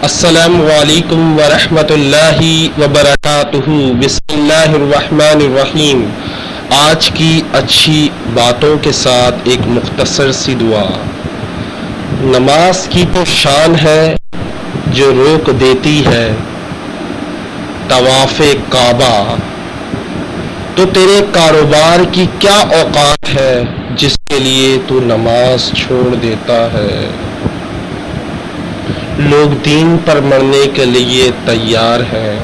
السلام علیکم ورحمۃ اللہ وبرکاتہ۔ بسم اللہ الرحمن الرحیم۔ آج کی اچھی باتوں کے ساتھ ایک مختصر سی دعا۔ نماز کی تو شان ہے جو روک دیتی ہے طواف کعبہ، تو تیرے کاروبار کی کیا اوقات ہے جس کے لیے تو نماز چھوڑ دیتا ہے۔ لوگ دین پر مرنے کے لیے تیار ہیں،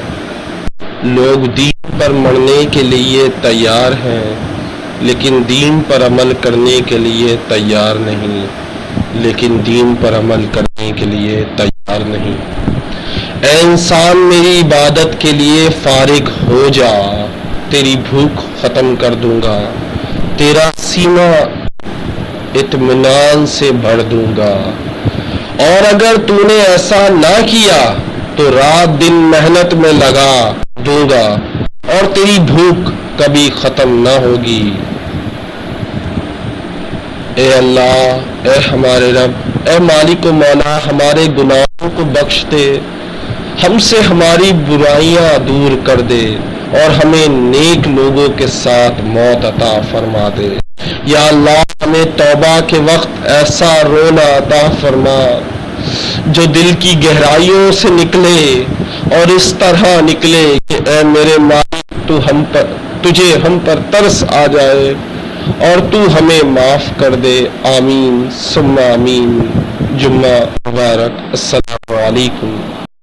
لوگ دین پر مرنے کے لیے تیار ہیں، لیکن دین پر عمل کرنے کے لیے تیار نہیں، لیکن دین پر عمل کرنے کے لیے تیار نہیں۔ اے انسان، میری عبادت کے لیے فارغ ہو جا، تیری بھوک ختم کر دوں گا، تیرا سینہ اطمینان سے بھر دوں گا، اور اگر تو نے ایسا نہ کیا تو رات دن محنت میں لگا دوں گا اور تیری بھوک کبھی ختم نہ ہوگی۔ اے اللہ، اے ہمارے رب، اے مالک و مولا، ہمارے گناہوں کو بخش دے، ہم سے ہماری برائیاں دور کر دے اور ہمیں نیک لوگوں کے ساتھ موت عطا فرما دے۔ یا اللہ، ہمیں توبہ کے وقت ایسا رونا عطا فرما جو دل کی گہرائیوں سے نکلے اور اس طرح نکلے کہ اے میرے مالک، تجھے ہم پر ترس آ جائے اور تو ہمیں معاف کر دے۔ آمین ثم آمین۔ جمعہ مبارک۔ السلام علیکم۔